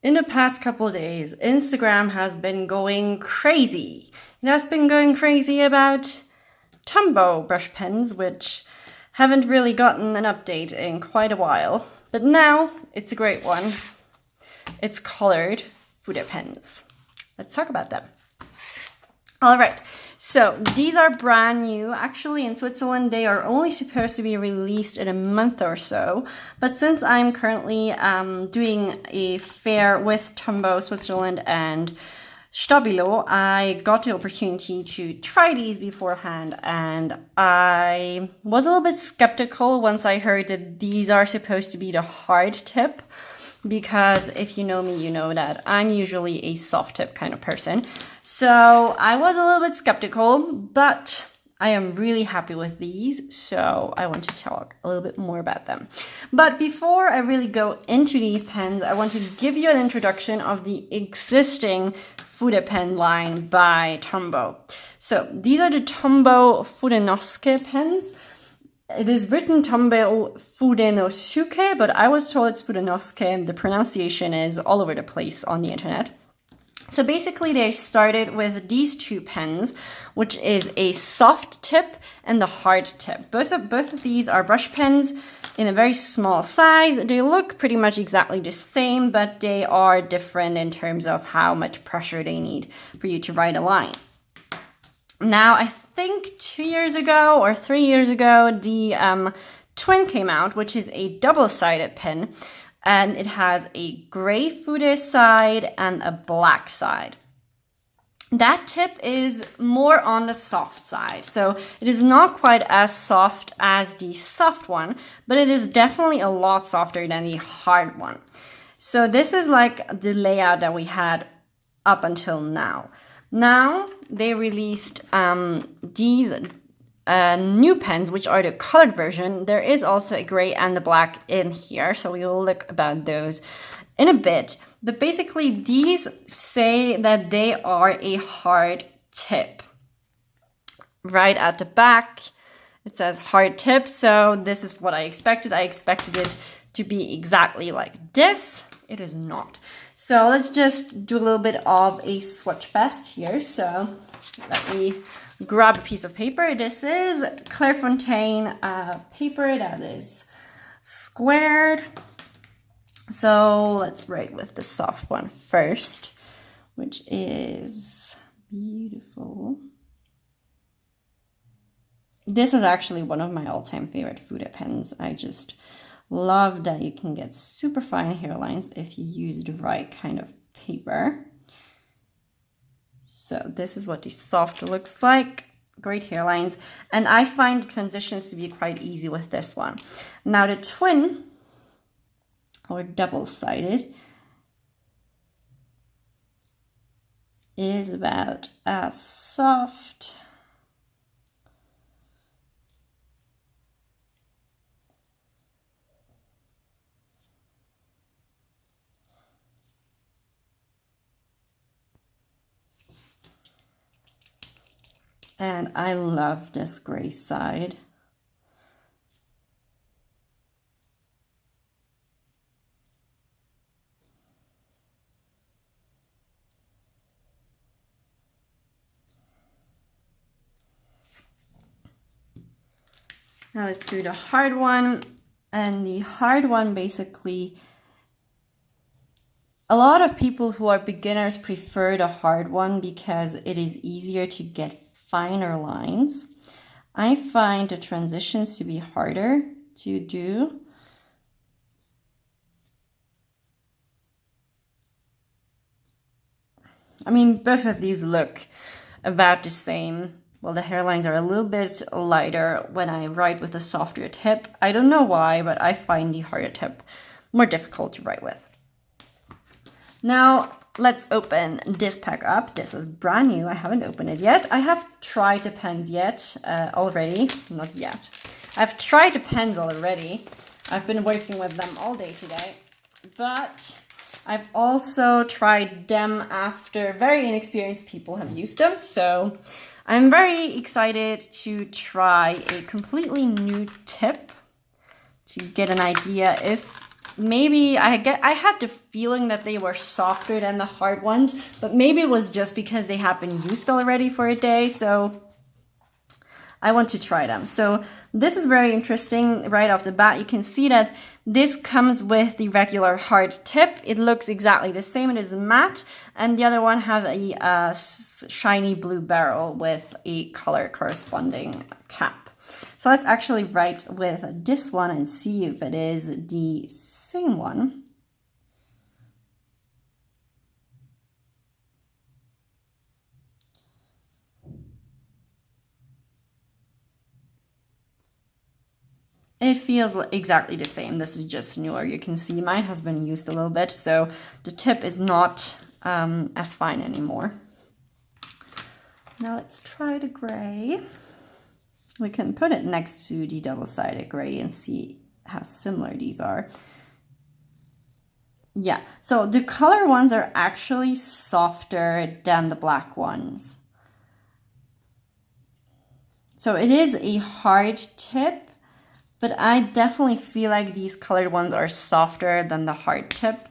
In the past couple of days, Instagram has been going crazy. It has been going crazy about Tombow brush pens, which haven't really gotten an update in quite a while. But now it's a great one. It's colored Fude pens. Let's talk about them. All right, so these are brand new. Actually, in Switzerland, they are only supposed to be released in a month or so. But since I'm currently doing a fair with Tombow Switzerland and Stabilo, I got the opportunity to try these beforehand, and I was a little bit skeptical once I heard that these are supposed to be the hard tip. Because if you know me, you know that I'm usually a soft tip kind of person. So I was a little bit skeptical, but I am really happy with these. So I want to talk a little bit more about them. But before I really go into these pens, I want to give you an introduction of the existing Fude pen line by Tombow. So these are the Tombow Fudenosuke pens. It is written Tombow Fudenosuke, but I was told it's Fudenosuke. The pronunciation is all over the place on the internet. So basically they started with these two pens, which is a soft tip and the hard tip. Both of these are brush pens in a very small size. They look pretty much exactly the same, but they are different in terms of how much pressure they need for you to write a line. Now, I think 2 years ago or 3 years ago, the Twin came out, which is a double-sided pen, and it has a gray Fude side and a black side. That tip is more on the soft side, so it is not quite as soft as the soft one, but it is definitely a lot softer than the hard one. So this is like the layout that we had up until now. Now they released these new pens, which are the colored version. There is also a gray and a black in here, so we will look about those in a bit. But basically, these say that they are a hard tip. Right at the back, it says hard tip, so this is what I expected. I expected it to be exactly like this. It is not. So let's just do a little bit of a swatch fest here. So let me grab a piece of paper. This is Clairefontaine paper that is squared. So let's write with the soft one first, which is beautiful. This is actually one of my all-time favorite Fude pens. I just love that you can get super fine hairlines if you use the right kind of paper. So this is what the soft looks like. Great hairlines. And I find the transitions to be quite easy with this one. Now the Twin, or double-sided, is about as soft and I love this gray side. Now let's do the hard one. And the hard one, basically, a lot of people who are beginners prefer the hard one because it is easier to get finer lines. I find the transitions to be harder to do. I mean, both of these look about the same. Well, the hairlines are a little bit lighter when I write with a softer tip. I don't know why, but I find the harder tip more difficult to write with. Now, let's open this pack up. This is brand new. I haven't opened it yet. I have tried the pens already. Not yet. I've tried the pens already. I've been working with them all day today. But I've also tried them after very inexperienced people have used them. So I'm very excited to try a completely new tip to get an idea if maybe I had the feeling that they were softer than the hard ones, but maybe it was just because they have been used already for a day, so I want to try them. So this is very interesting right off the bat. You can see that this comes with the regular hard tip. It looks exactly the same. It is matte, and the other one have a shiny blue barrel with a color corresponding cap. So let's actually write with this one and see if it is the same one. It feels exactly the same. This is just newer. You can see mine has been used a little bit, so the tip is not as fine anymore. Now let's try the gray. We can put it next to the double-sided gray and see how similar these are. Yeah, so the color ones are actually softer than the black ones. So it is a hard tip, but I definitely feel like these colored ones are softer than the hard tip,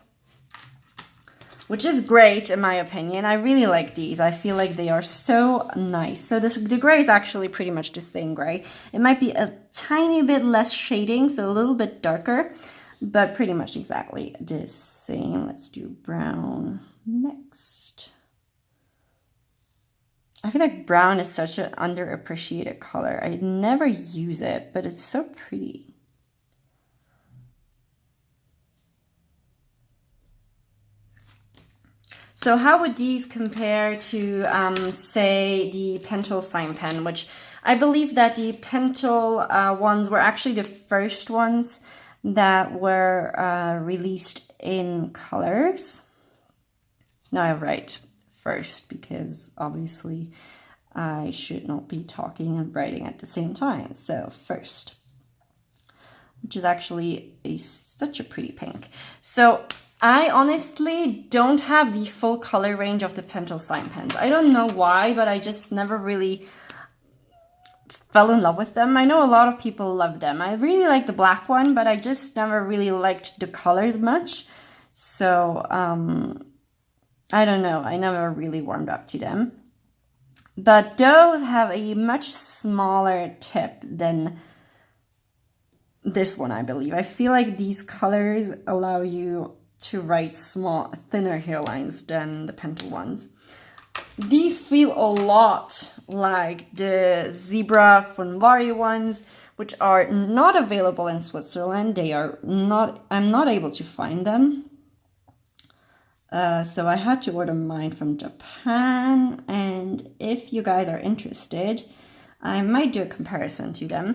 which is great in my opinion. I really like these. I feel like they are so nice. So the gray is actually pretty much the same gray. It might be a tiny bit less shading, so a little bit darker, but pretty much exactly the same. Let's do brown next. I feel like brown is such an underappreciated color. I never use it, but it's so pretty. So how would these compare to, say, the Pentel sign pen, which I believe that the Pentel ones were actually the first ones that were released in colors. No, I write first because obviously I should not be talking and writing at the same time. So first, which is actually such a pretty pink. So I honestly don't have the full color range of the Pentel sign pens. I don't know why, but I just never really fell in love with them. I know a lot of people love them. I really like the black one, but I just never really liked the colors much. So, I don't know. I never really warmed up to them. But those have a much smaller tip than this one, I believe. I feel like these colors allow you to write small, thinner hairlines than the Pentel ones. These feel a lot like the Zebra Funwari ones, which are not available in Switzerland. They are not, I'm not able to find them. So I had to order mine from Japan, and if you guys are interested, I might do a comparison to them.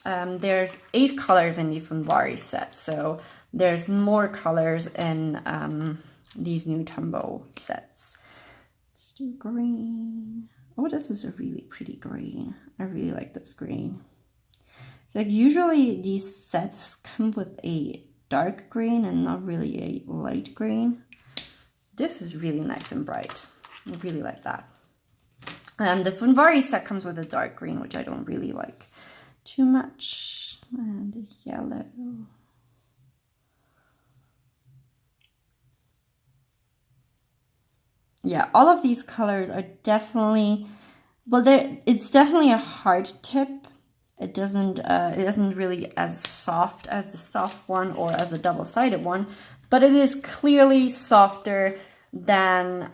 There's 8 colors in the Funwari set, so there's more colors in these new Tombow sets. Let's do green. Oh, this is a really pretty green. I really like this green. Like usually these sets come with a dark green and not really a light green. This is really nice and bright. I really like that. The Funwari set comes with a dark green, which I don't really like too much. And the yellow. Yeah, all of these colors are definitely, well, it's definitely a hard tip. It isn't really as soft as the soft one or as a double-sided one, but it is clearly softer than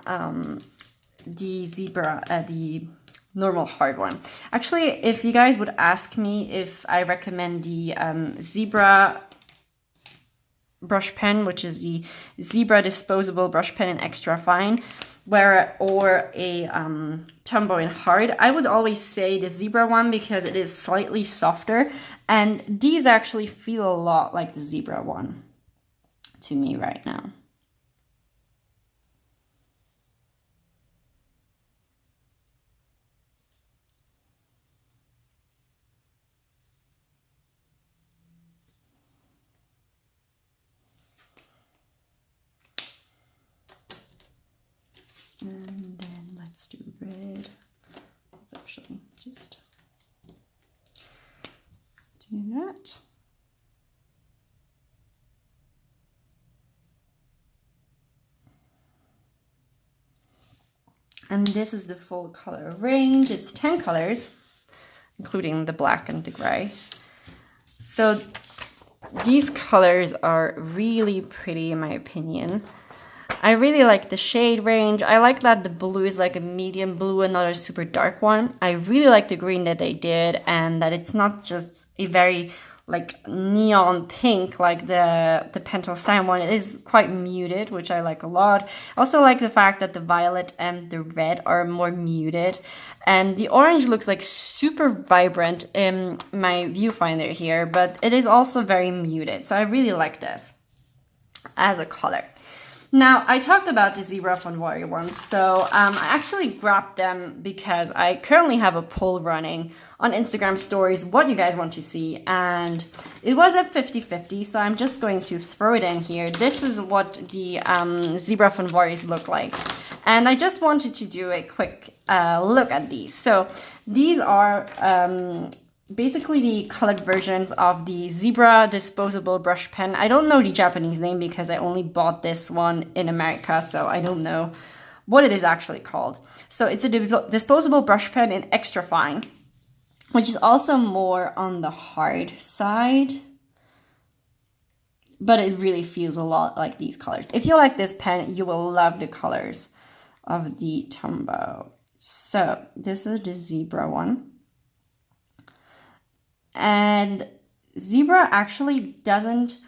the Zebra, the normal hard one. Actually, if you guys would ask me if I recommend the Zebra brush pen, which is the Zebra disposable brush pen in extra fine, or a Tombow in hard, I would always say the Zebra one because it is slightly softer, and these actually feel a lot like the Zebra one to me right now. And then let's do red. Let's actually just do that. And this is the full color range. It's 10 colors, including the black and the gray. So these colors are really pretty in my opinion. I really like the shade range. I like that the blue is like a medium blue and not a super dark one. I really like the green that they did, and that it's not just a very like neon pink like the Pentel Sign one. It is quite muted, which I like a lot. I also like the fact that the violet and the red are more muted, and the orange looks like super vibrant in my viewfinder here, but it is also very muted. So I really like this as a color. Now, I talked about the Zebra Funwari ones, so I actually grabbed them because I currently have a poll running on Instagram stories what you guys want to see, and it was at 50-50, so I'm just going to throw it in here. This is what the Zebra Funwaris look like, and I just wanted to do a quick look at these. So these are basically the colored versions of the Zebra disposable brush pen. I don't know the Japanese name because I only bought this one in America, so I don't know what it is actually called. So it's a disposable brush pen in extra fine, which is also more on the hard side, but it really feels a lot like these colors. If you like this pen, you will love the colors of the Tombow. So this is the Zebra one. And Zebra actually doesn't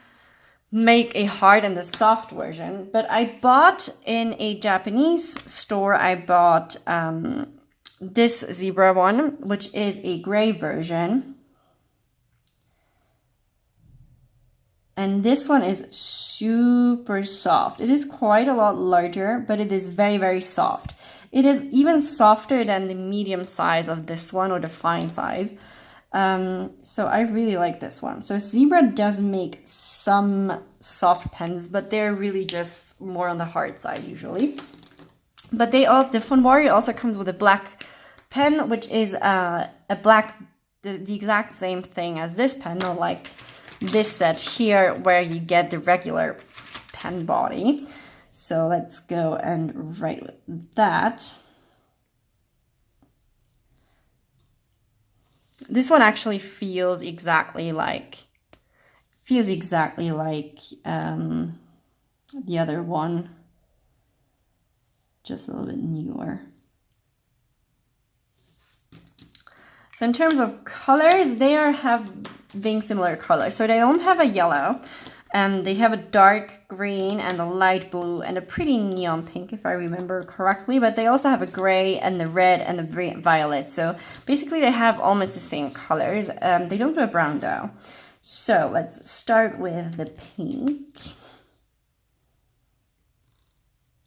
make a hard and a soft version, but I bought in a Japanese store, I bought this Zebra one, which is a gray version. And this one is super soft. It is quite a lot larger, but it is very, very soft. It is even softer than the medium size of this one or the fine size. So I really like this one. So Zebra does make some soft pens, but they're really just more on the hard side usually. But the Funwari also comes with a black pen, which is a black, the exact same thing as this pen, not like this set here where you get the regular pen body. So let's go and write with that. This one actually feels exactly like the other one, just a little bit newer. So in terms of colors, they are having similar colors. So they don't have a yellow, they have a dark green and a light blue and a pretty neon pink, if I remember correctly. But they also have a gray and the red and the violet. So basically they have almost the same colors. They don't do a brown though. So let's start with the pink.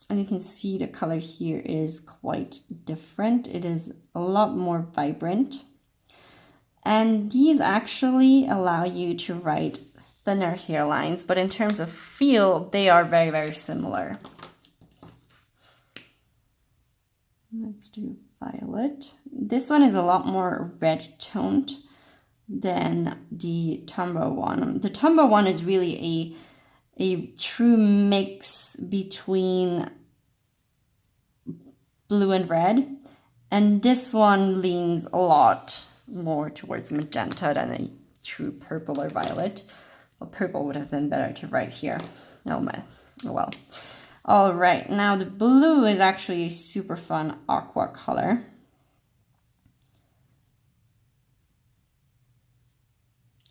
And you can see the color here is quite different. It is a lot more vibrant. And these actually allow you to write thinner hairlines, but in terms of feel, they are very, very similar. Let's do violet. This one is a lot more red toned than the Tombow one. The Tombow one is really a true mix between blue and red, and this one leans a lot more towards magenta than a true purple or violet. Well, purple would have been better to write here. Oh man, oh well. All right, now the blue is actually a super fun aqua color.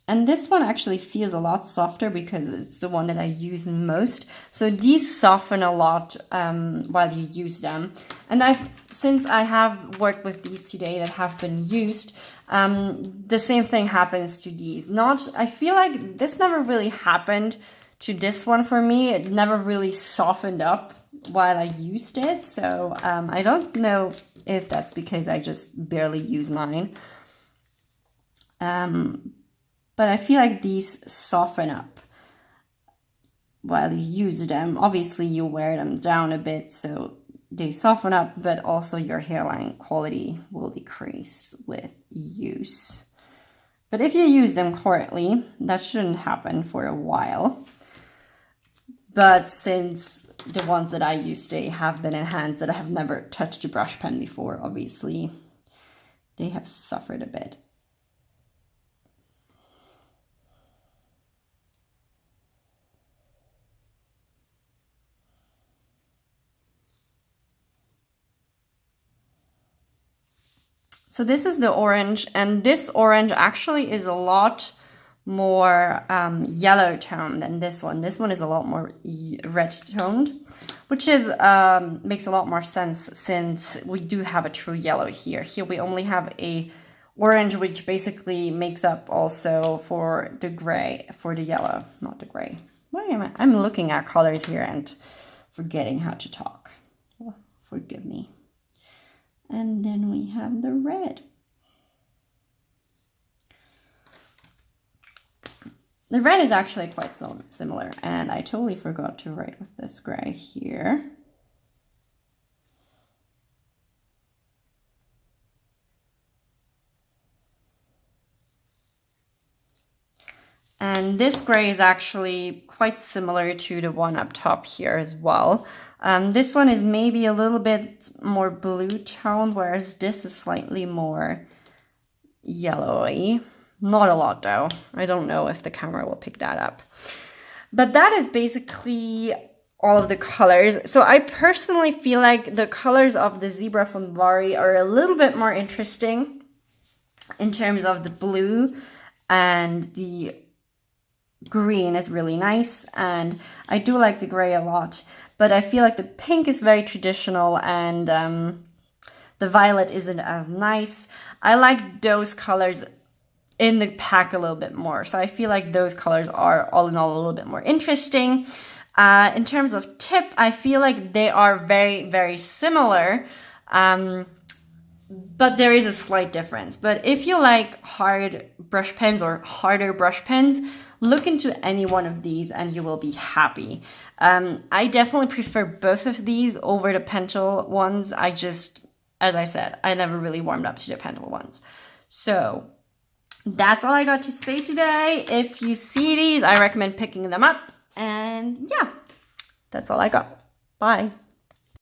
And this one actually feels a lot softer because it's the one that I use most. So these soften a lot while you use them. And since I have worked with these today that have been used, the same thing happens to these. I feel like this never really happened to this one for me. It never really softened up while I used it. So I don't know if that's because I just barely use mine. But I feel like these soften up while you use them. Obviously, you wear them down a bit, so they soften up, but also your hairline quality will decrease with use. But if you use them correctly, that shouldn't happen for a while. But since the ones that I use today have been in hands that have never touched a brush pen before, obviously. They have suffered a bit. So this is the orange, and this orange actually is a lot more yellow toned than this one. This one is a lot more red toned, which is makes a lot more sense since we do have a true yellow here. Here we only have a orange, which basically makes up also for the gray, for the yellow, not the gray. Why am I? I'm looking at colors here and forgetting how to talk. Well, forgive me. And then we have the red. The red is actually quite similar, and I totally forgot to write with this gray here. And this gray is actually quite similar to the one up top here as well. This one is maybe a little bit more blue toned, whereas this is slightly more yellowy. Not a lot though. I don't know if the camera will pick that up. But that is basically all of the colors. So I personally feel like the colors of the Zebra Funwari are a little bit more interesting in terms of the blue, and the green is really nice, and I do like the gray a lot, but I feel like the pink is very traditional, and the violet isn't as nice. I like those colors in the pack a little bit more, so I feel like those colors are all in all a little bit more interesting. In terms of tip, I feel like they are very, very similar, but there is a slight difference. But if you like hard brush pens or harder brush pens, look into any one of these and you will be happy. I definitely prefer both of these over the Pentel ones. As I said, I never really warmed up to the Pentel ones. So that's all I got to say today. If you see these, I recommend picking them up. And yeah, that's all I got. Bye.